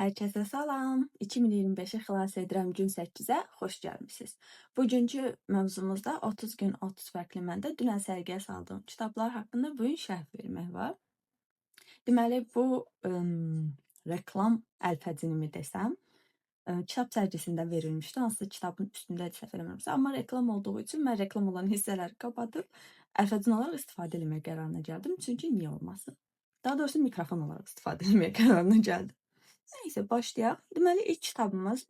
Hər kəsə salam. 2025-i xilas edirəm gün 8-ə xoş gəlmisiniz. Bugünkü mövzumuzda 30 gün 30 fərqli məndə dünən sərgiyə saldığım kitablar haqqında bu gün şərh vermək var. Deməli bu reklam əlfəcinimi desəm, kitab sərgisində verilmişdi. Hansısa kitabın üstündə idi səhv eləmirəmsə, amma reklam olduğu üçün mən reklam olan hissələri kapatıb əlfəcin olaraq istifadə etməyə qərarına gəldim. Çünki niyə olmasın? Daha doğrusu mikrofon olaraq istifadə etməyə qərarına gəldim. Nəysə, başlayaq. Deməli, ilk kitabımız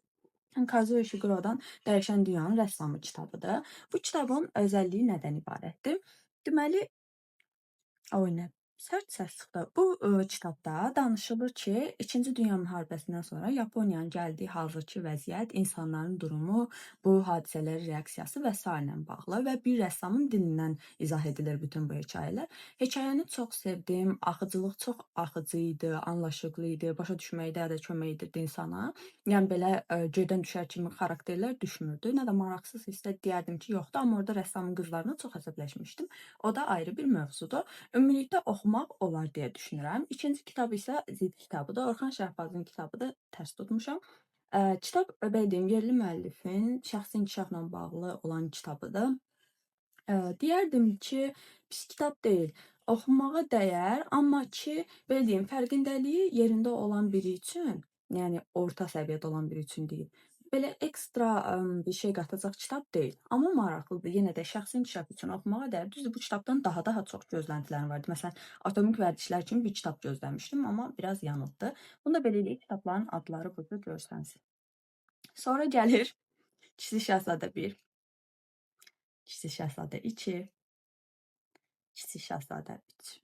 Kazuo Ishiguro'dan Dəyişən Dünyanın Rəssamı kitabıdır. Bu kitabın özəlliyi nədən ibarətdir? Deməli, nə sərt səs çıxdı. Bu kitabda danışılır ki, 2-ci Dünya müharibəsindən sonra Yaponiyanın gəldiyi hazırki vəziyyət, insanların durumu, bu hadisələrə reaksiyası və s. ilə bağlı və bir rəssamın dilindən izah edilir bütün bu hekayələr. Hekayəni çox sevdim. Axıcılıq çox axıcı idi, anlaşıqlı idi, başa düşməkdə də kömək edirdi insana. Yəni belə göydən düşər kimi xarakterlər düşmürdü. Nə də maraqsız hissə deyərdim ki, yoxdur, amma orada rəssamın qızlarına çox əsəbləşmişdim. O da ayrı bir mövzudur. Ümumilikdə oxumaq olar deyə düşünürəm. İkinci kitab isə Zid kitabıdır. Orxan Şəhbazın kitabıdır. Tərs tutmuşam. Kitab belə deyim, yerli müəllifin şəxsi inkişafla bağlı olan kitabıdır. Deyərdim ki, pis kitab deyil. Oxumağa dəyər, amma ki, belə deyim, fərqindəliyi yerində olan biri üçün, yəni orta səviyyədə olan biri üçün deyil. Belə ekstra bir şey qatacaq kitab deyil. Amma maraqlıdır. Yenə də şəxsi inkişaf üçün oxumağa dəyər. Düzdür, bu kitabdan daha çox gözləntilərim vardı. Məsələn, atomik vərdişlər kimi bir kitab gözləmişdim, amma biraz yanıltdı. Bunu da belə eləyib kitabların adları burada görsənsin. Sonra gəlir Kiçik Şahzadə 1, Kiçik Şahzadə 2, Kiçik Şahzadə 3.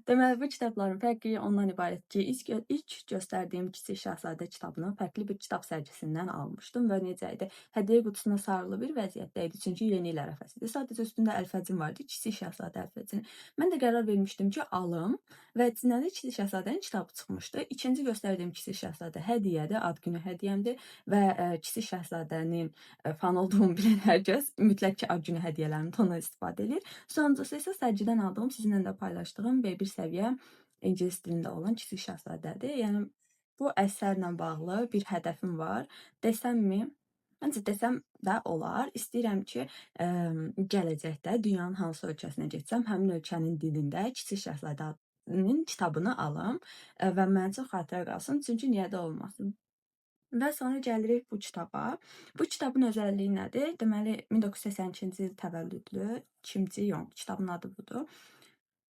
Deməli, bu kitabların fərqi ondan ibarət ki, ilk göstərdiyim Kiçik Şahzadə kitabını fərqli bir kitab sərgisindən almışdım və necə idi? Hədiyyə qutusuna sarılı bir vəziyyətdə idi, çünki yeni il ərəfəsidir. Sadəcə üstündə əlfəcin vardı, Kiçik Şahzadə əlfəcini. Mən də qərar vermişdim ki, alım və içindən də Kiçik Şahzadənin kitabı çıxmışdı. İkinci göstərdiyim Kiçik Şahzadə hədiyyədir, ad günü hədiyyəmdir və Kiçik Şahzadənin fan olduğumu bilən hər kəs mütləq ki, ad günü hədiyyələrimdə ondan istifadə edir. Sonuncusu isə sərgidən aldığım, sizinlə də paylaşdığım B1 səviyyə ingilis dilində olan Kiçik Şahzadədir. Yəni, bu əsərlə bağlı bir hədəfim var. Desəmmi? Məncə desəm də olar. İstəyirəm ki, gələcəkdə dünyanın hansı ölkəsinə getsəm, həmin ölkənin dilində Kiçik Şahzadənin kitabını alım və mənə çox xatirə qalsın. Çünki niyə də olmasın? Və sonra gəlirik bu kitaba. Bu kitabın özəlliyi nədir? Deməli, 1982-ci il təvəllüdlü Kim Ji-young, kitabın adı budur.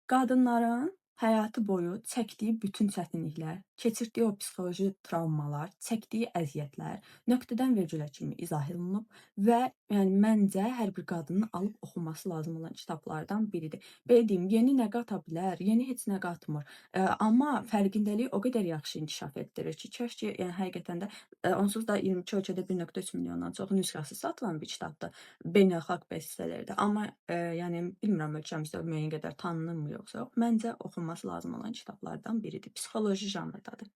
Qadınların həyatı boyu çəkdiyi bütün çətinliklər, keçirdiyi o psixoloji travmalar, çəkdiyi əziyyətlər nöqtədən virgülə kimi izah olunub və yəni məncə hər bir qadının alıb oxuması lazım olan kitablardan biridir. Belə deyim, yeni nə qata bilər, yeni heç nə qatmır. Amma fərqindəliyi o qədər yaxşı inkişaf etdirir ki, kəşki yəni həqiqətən də onsuz da 22 ölkədə 1.3 milyondan çox nüsxəsi satılan bir kitabdır. Beynəlxalq bestsellerdir. Amma yəni bilmirəm ölkəmizdə müəyyən qədər tanınırmı yoxsa yox. Məncə oxunması lazım olan kitablardan biridir. Psixoloji janrdadır.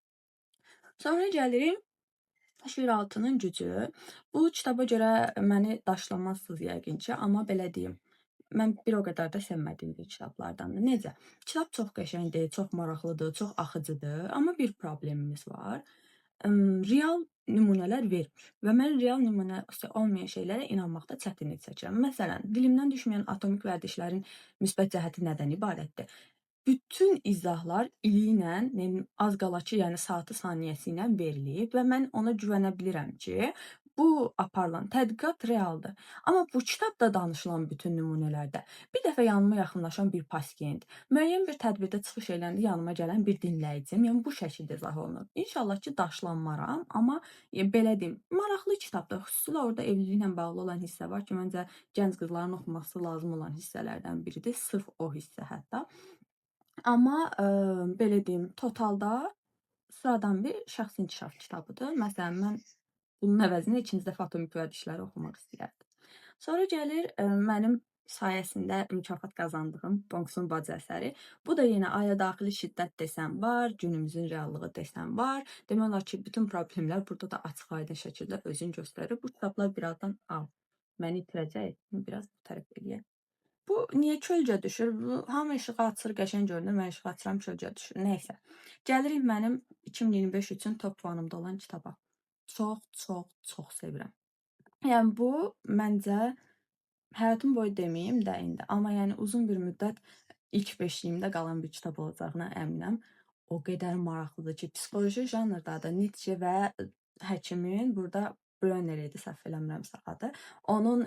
Sonra gəlirik Şiraltının gücü. Bu kitaba görə məni daşlamazsınız yəqin ki, amma belə deyim. Mən bir o qədər də sevmədiyim bir kitablardandır. Necə? Kitab çox qəşəngdir, çox maraqlıdır, çox axıcıdır, amma bir problemimiz var. Real nümunələr vermir və mən real nümunəsi olmayan şeylərə inanmaqda çətinlik çəkirəm. Məsələn, dilimdən düşməyən atomik vərdişlərin müsbət cəhəti nədən ibarətdir? Bütün izahlar ili ilə, az qala ki, yəni saatı saniyəsi ilə verilib və mən ona güvənə bilirəm ki, bu aparılan tədqiqat realdır. Amma bu kitabda danışılan bütün nümunələrdə bir dəfə yanıma yaxınlaşan bir pasiyent, müəyyən bir tədbirdə çıxış eləndə yanıma gələn bir dinləyicim, yəni bu şəkildə izah olunur. İnşallah ki, daşlanmaram, amma belə deyim, maraqlı kitabdır. Xüsusilə orada evliliklə bağlı olan hissə var ki, məncə gənc qızların oxuması lazım olan hissələrdən biridir, sırf o hissə hətta. Amma belə deyim, totalda sıradan bir şəxsi inkişaf kitabıdır. Məsələn, mən bunun əvəzinə ikinci dəfə atomik vərdişləri oxumaq istəyərdim. Sonra gəlir mənim sayəsində mükafat qazandığım Bongsun bacı əsəri. Bu da yenə aya daxili şiddət desəm var, günümüzün reallığı desəm var. Demək olar ki, bütün problemlər burada da açıq-aydın şəkildə özünü göstərir. Bu kitablar birazdan məni itirəcək, biraz bu tərəf eləyək. Bu niyə kölgə düşür? Bu hamı işığı açır, qəşəng görünür. Mən işığı açıram, kölgə düşür. Nəysə. Gəlirik mənim 2025 üçün top planımda olan kitaba. Çox, çox, çox sevirəm. Yəni bu məncə həyatım boyu deməyim də indi, amma yəni uzun bir müddət ilk beşliyimdə qalan bir kitab olacağına əminəm. O qədər maraqlıdır ki, psixoloji janrdadır. Nietzsche və həkimin burada Brönner idi, səhv eləmirəmsə adı. Onun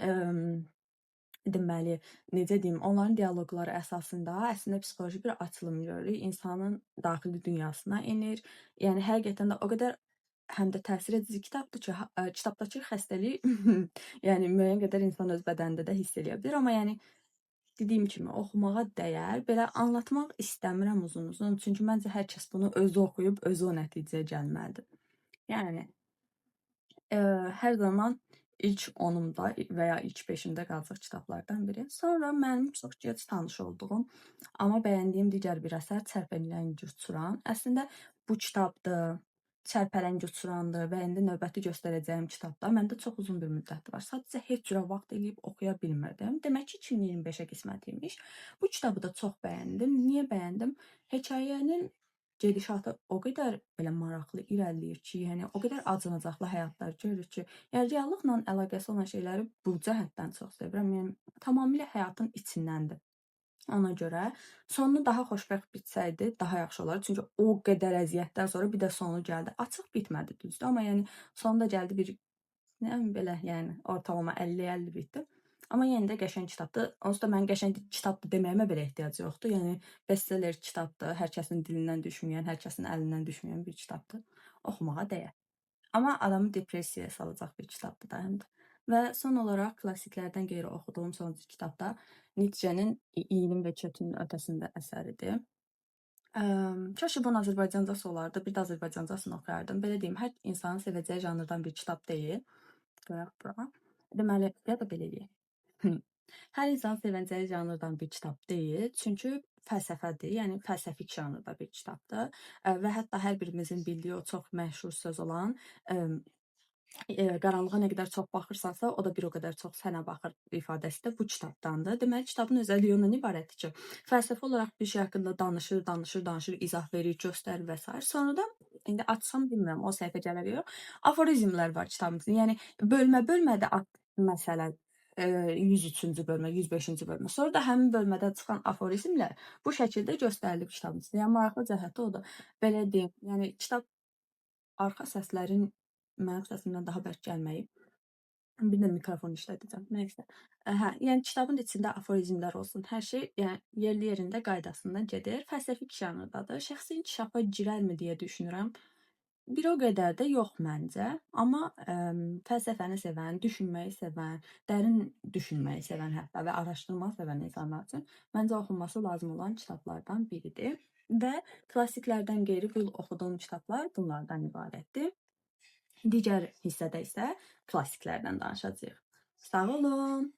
deməli, necə deyim, onların dialoqları əsasında əslində psixoloji bir açılım görürük. İnsanın daxili dünyasına enir. Yəni həqiqətən də o qədər həm də təsir edici kitabdır ki, kitabdakı xəstəlik yəni müəyyən qədər insan öz bədənində də hiss eləyə bilər, amma yəni dediyim kimi oxumağa dəyər. Belə anlatmaq istəmirəm uzun-uzun, çünki məncə hər kəs bunu özü oxuyub özü o nəticəyə gəlməlidir. Yəni hər zaman ilk 10-umda və ya ilk 5-imdə qalacaq kitablardan biri. Sonra mənim çox gec tanış olduğum, amma bəyəndiyim digər bir əsər Çərpələngi Uçuran. Əslində bu kitabdır, Çərpələngi Uçurandır və indi növbəti göstərəcəyim kitabda məndə çox uzun bir müddət var. Sadəcə heç cürə vaxt eləyib oxuya bilmirdim. Demək ki, 2025-ə qismət imiş. Bu kitabı da çox bəyəndim. Niyə bəyəndim? Hekayənin gedişatı o qədər belə maraqlı irəliləyir ki, yəni o qədər acınacaqlı həyatlar görürük ki, yəni reallıqla əlaqəsi olan şeyləri bu cəhətdən çox sevirəm. Yəni tamamilə həyatın içindəndir. Ona görə sonu daha xoşbəxt bitsəydi daha yaxşı olardı. Çünki o qədər əziyyətdən sonra bir də sonu gəldi. Açıq bitmədi düzdür, amma yəni sonu da gəldi bir nə bilim belə, yəni ortalama 50-50 bitdi. Amma yenə də qəşəng kitabdır. Onsuz da mənim qəşəng kitabdır deməyimə belə ehtiyac yoxdur. Yəni bestseller kitabdır. Hər kəsin dilindən düşməyən, hər kəsin əlindən düşməyən bir kitabdır. Oxumağa dəyər. Amma adamı depressiyaya salacaq bir kitabdır da həm də. Və son olaraq klassiklərdən qeyri oxuduğum sonuncu kitab da Nietzsche'nin İyinin və Kötünün Ötəsində əsəridir. Kaş bunun Azərbaycancası olardı. Bir də Azərbaycancasını oxuyardım. Belə deyim, hər insanın sevəcəyi janrdan bir kitab deyil. Qoyaq bura. Deməli, ya da belə deyək. Hər insan sevəcəyi janrdan bir kitab deyil, çünki fəlsəfədir, yəni fəlsəfik janrda bir kitabdır və hətta hər birimizin bildiyi o çox məşhur söz olan qaranlığa nə qədər çox baxırsansa, o da bir o qədər çox sənə baxır ifadəsi də bu kitabdandır. Deməli, kitabın özəlliyi ondan ibarətdir ki, fəlsəfi olaraq bir şey haqqında danışır, izah verir, göstərir və s. Sonradan indi açsam bilmirəm, o səhifə gələr yox. Aforizmlər var kitabımızda. Yəni bölmə-bölmədə məsələn 103-cü bölmə, 105-ci bölmə. Sonra da həmin bölmədən çıxan aforizmlər bu şəkildə göstərilib kitabımızda. Yəni maraqlı cəhəti odur. Belə deyim, yəni kitab arxa səslərin mənim səsimdən daha bərk gəlməyib. Bir də mikrofon işlədəcəm. Nəysə. Hə, yəni kitabın içində aforizmlər olsun. Hər şey yəni yerli yerində qaydasında gedir. Fəlsəfik janrdadır. Şəxsi inkişafa girərmi deyə düşünürəm. Bir o qədər də yox məncə. Amma fəlsəfəni sevən, düşünməyi sevən, dərin düşünməyi sevən hətta və araşdırma sevən insanlar üçün məncə oxunması lazım olan kitablardan biridir. Və klassiklərdən qeyri bu il oxuduğum kitablar bunlardan ibarətdir. Digər hissədə isə klassiklərdən danışacağıq. Sağ olun.